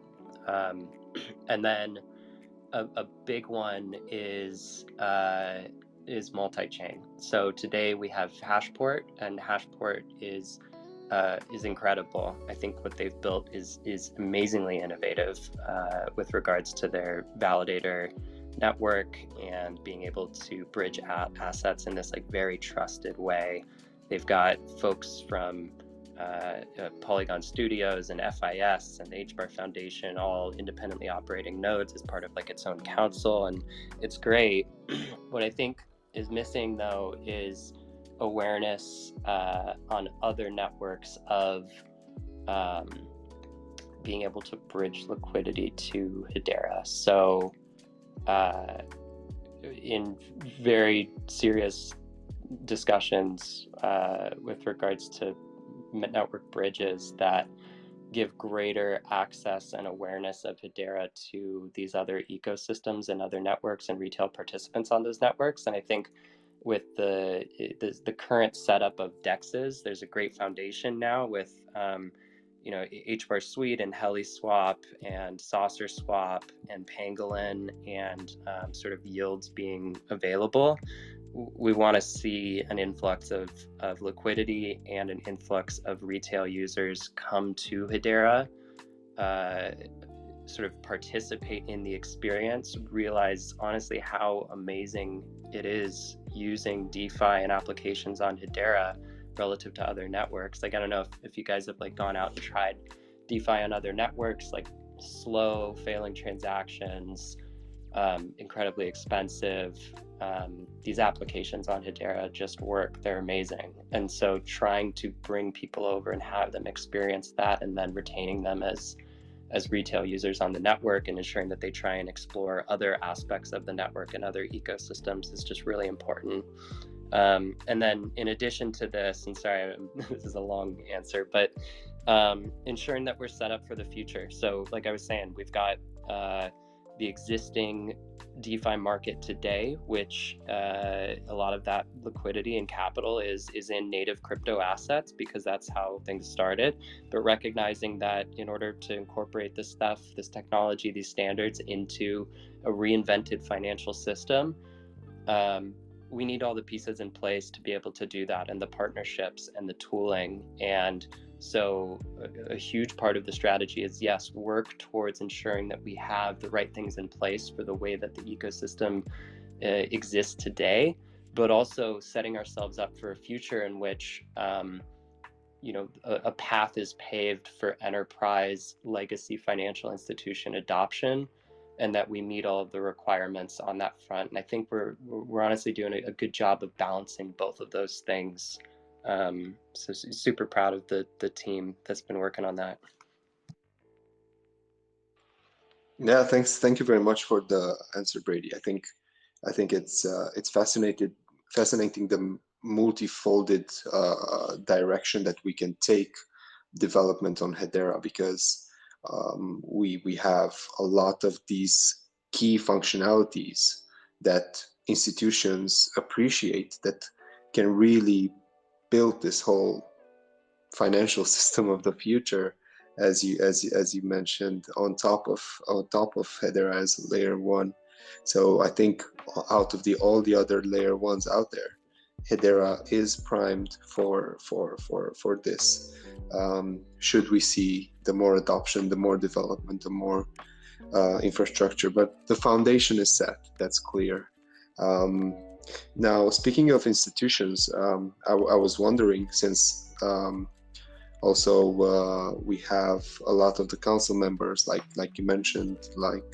And then a big one is multi-chain. So today we have Hashport, and Hashport is incredible. I think what they've built is amazingly innovative with regards to their validator network and being able to bridge assets in this like very trusted way. They've got folks from Polygon Studios and FIS and the HBAR Foundation all independently operating nodes as part of like its own council, and it's great. What I think is missing though is awareness on other networks of being able to bridge liquidity to Hedera. So in very serious discussions with regards to network bridges that give greater access and awareness of Hedera to these other ecosystems and other networks and retail participants on those networks. And I think with the current setup of DEXs, there's a great foundation now with HBAR Suite and HeliSwap and Saucer Swap and Pangolin and sort of yields being available. We want to see an influx of liquidity and an influx of retail users come to Hedera, sort of participate in the experience, realize honestly how amazing it is using DeFi and applications on Hedera relative to other networks. Like, I don't know if you guys have like gone out and tried DeFi on other networks, like slow, failing transactions, incredibly expensive, these applications on Hedera just work. They're amazing. And so trying to bring people over and have them experience that, and then retaining them as retail users on the network and ensuring that they try and explore other aspects of the network and other ecosystems is just really important. And then in addition to this, and sorry, this is a long answer, but ensuring that we're set up for the future. So like I was saying, we've got the existing DeFi market today, which a lot of that liquidity and capital is in native crypto assets, because that's how things started. But recognizing that in order to incorporate this stuff, this technology, these standards into a reinvented financial system, we need all the pieces in place to be able to do that, and the partnerships and the tooling. And so a huge part of the strategy is, yes, work towards ensuring that we have the right things in place for the way that the ecosystem exists today, but also setting ourselves up for a future in which a path is paved for enterprise legacy financial institution adoption, and that we meet all of the requirements on that front. And I think we're honestly doing a good job of balancing both of those things. So super proud of the team that's been working on that. Yeah, thanks. Thank you very much for the answer, Brady. I think it's fascinating the multifolded direction that we can take development on Hedera, because we have a lot of these key functionalities that institutions appreciate, that can really build this whole financial system of the future, as you mentioned, on top of Hedera as layer one. So I think out of all the other layer ones out there, Hedera is primed for this. Should we see the more adoption, the more development, the more infrastructure, but the foundation is set. That's clear. Now, speaking of institutions, I was wondering, since also we have a lot of the council members, like you mentioned, like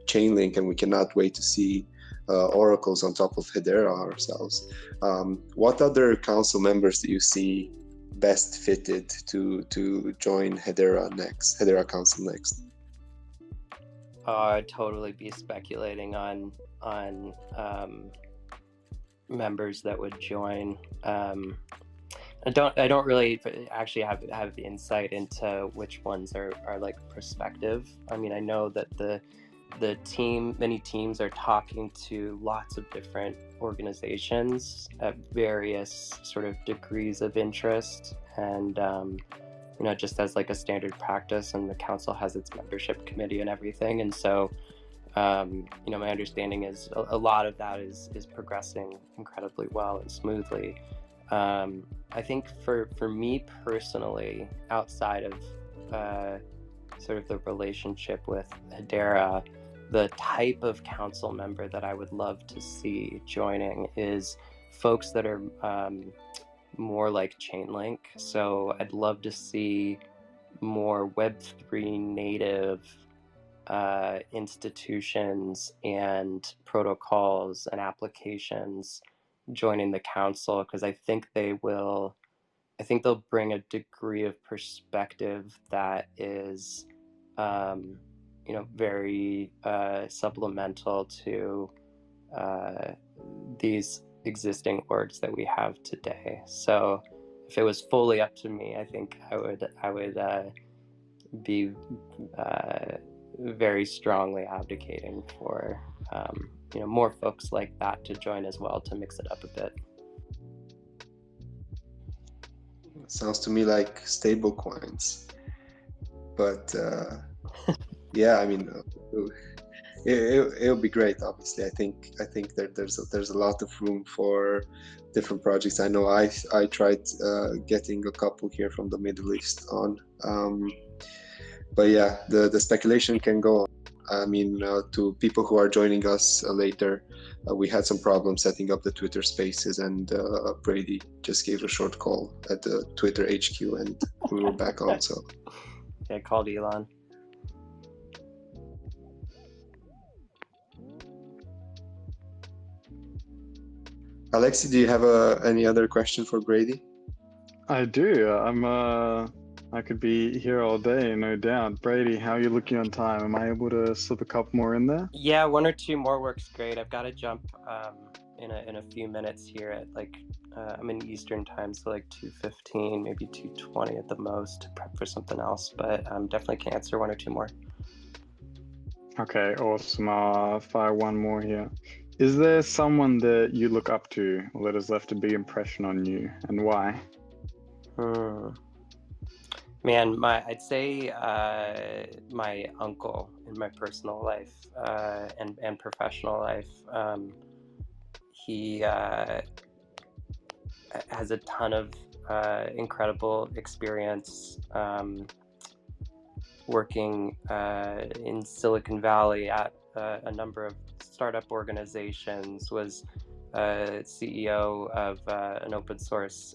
Chainlink, and we cannot wait to see oracles on top of Hedera ourselves. What other council members do you see best fitted to join Hedera Council next? I'd totally be speculating on members that would join. I don't really actually have insight into which ones are like prospective. I mean, I know that many teams are talking to lots of different organizations at various sort of degrees of interest, and just as like a standard practice, and the council has its membership committee and everything. And so my understanding is a lot of that is progressing incredibly well and smoothly. I think for me personally, outside of sort of the relationship with Hedera, the type of council member that I would love to see joining is folks that are more like Chainlink. So I'd love to see more Web3 native institutions and protocols and applications joining the council, because I think they'll bring a degree of perspective that is very supplemental to these existing orgs that we have today. So if it was fully up to me, I think I would be very strongly advocating for more folks like that to join as well, to mix it up a bit. Sounds to me like stable coins, but yeah, I mean, it'll be great. Obviously, I think that there's a lot of room for different projects. I know I tried getting a couple here from the Middle East on, but yeah, the speculation can go on. I mean, to people who are joining us later, we had some problems setting up the Twitter Spaces, and Brady just gave a short call at the Twitter HQ, and we were back on. So yeah, I called Elon. Alexi, do you have any other question for Brady? I do. I could be here all day, no doubt. Brady, how are you looking on time? Am I able to slip a couple more in there? Yeah, 1 or 2 more works great. I've got to jump in a few minutes here at I'm in Eastern time, so 2:15, maybe 2:20 at the most to prep for something else. But definitely can answer 1 or 2 more. Okay, awesome. I'll fire one more here. Is there someone that you look up to or that has left a big impression on you, and why? Man, I'd say my uncle in my personal life and professional life. He has a ton of incredible experience working in Silicon Valley at a number of startup organizations, was CEO of an open source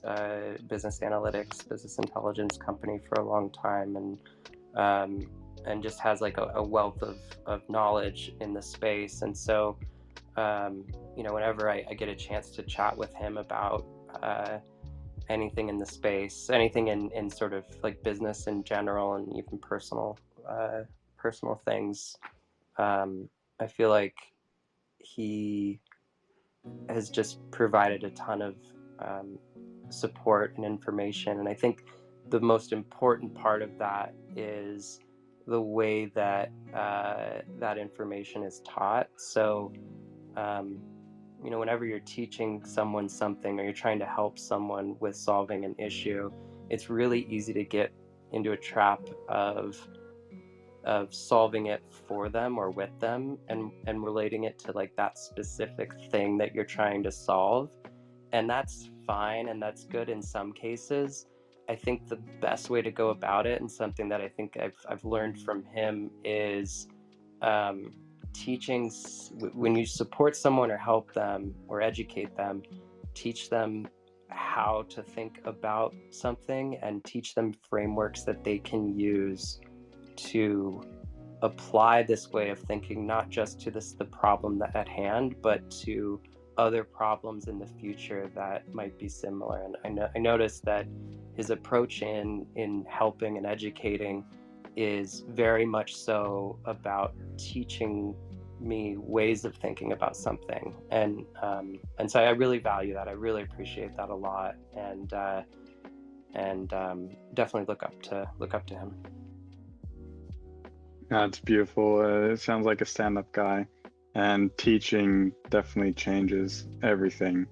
business analytics, business intelligence company for a long time, and just has a wealth of knowledge in the space. And so, whenever I get a chance to chat with him about anything in the space, anything in sort of business in general, and even personal things, I feel like he has just provided a ton of support and information. And I think the most important part of that is the way that that information is taught. So, whenever you're teaching someone something or you're trying to help someone with solving an issue, it's really easy to get into a trap of solving it for them or with them, and relating it to that specific thing that you're trying to solve. And that's fine, and that's good in some cases. I think the best way to go about it, and something that I think I've learned from him, is teaching. When you support someone or help them or educate them, teach them how to think about something and teach them frameworks that they can use to apply this way of thinking, not just to the problem at hand, but to other problems in the future that might be similar. And I noticed that his approach in helping and educating is very much so about teaching me ways of thinking about something, and so I really value that. I really appreciate that a lot, and definitely look up to him. That's beautiful. It sounds like a stand-up guy, and teaching definitely changes everything.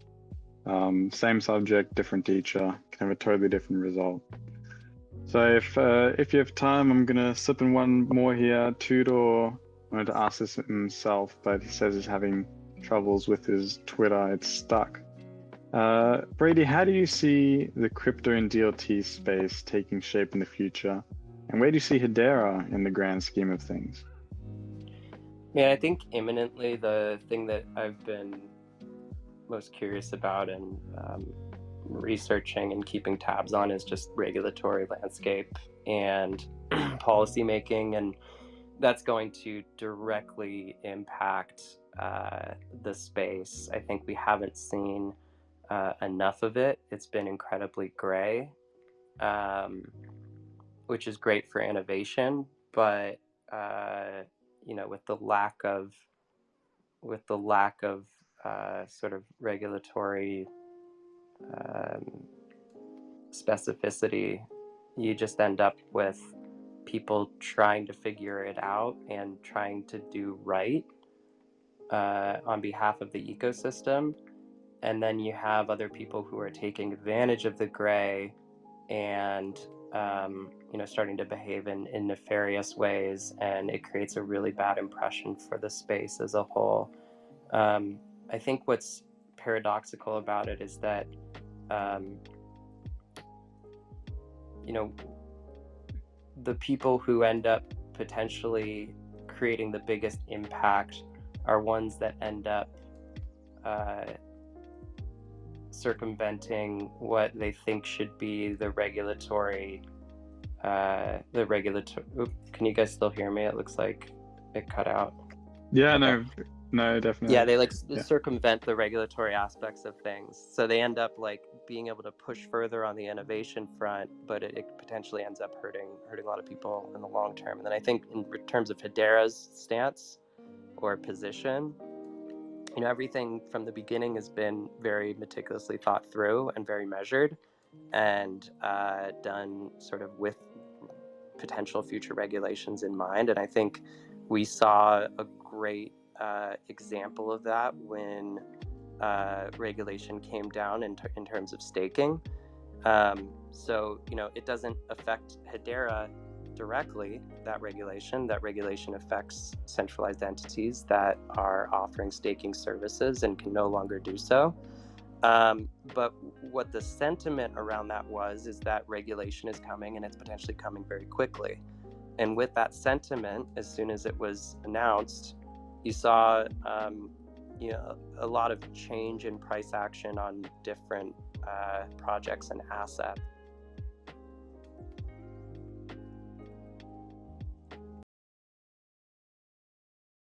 Same subject, different teacher, can have a totally different result. So if you have time, I'm gonna slip in one more here. Tudor wanted to ask this himself, but he says he's having troubles with his Twitter. It's stuck. Brady, how do you see the crypto and DLT space taking shape in the future? And where do you see Hedera in the grand scheme of things? Man, I think imminently the thing that I've been most curious about and researching and keeping tabs on is just regulatory landscape and policy making, and that's going to directly impact the space. I think we haven't seen enough of it. It's been incredibly gray, which is great for innovation, but with the lack of sort of regulatory specificity, you just end up with people trying to figure it out and trying to do right on behalf of the ecosystem. And then you have other people who are taking advantage of the gray and starting to behave in nefarious ways, and it creates a really bad impression for the space as a whole. I think what's paradoxical about it is that the people who end up potentially creating the biggest impact are ones that end up circumventing what they think should be the regulatory. Can you guys still hear me? It looks like it cut out. Yeah, Okay. no, No, definitely. Yeah, they like Yeah. circumvent the regulatory aspects of things. So they end up like being able to push further on the innovation front, but it potentially ends up hurting a lot of people in the long term. And then I think in terms of Hedera's stance or position, you know, everything from the beginning has been very meticulously thought through and very measured, and done sort of with potential future regulations in mind. And I think we saw a great example of that when regulation came down in terms of staking. So, you know, it doesn't affect Hedera directly, that regulation. That regulation affects centralized entities that are offering staking services and can no longer do so. But what the sentiment around that is that regulation is coming, and it's potentially coming very quickly. And with that sentiment, as soon as it was announced, you saw you know, a lot of change in price action on different projects and assets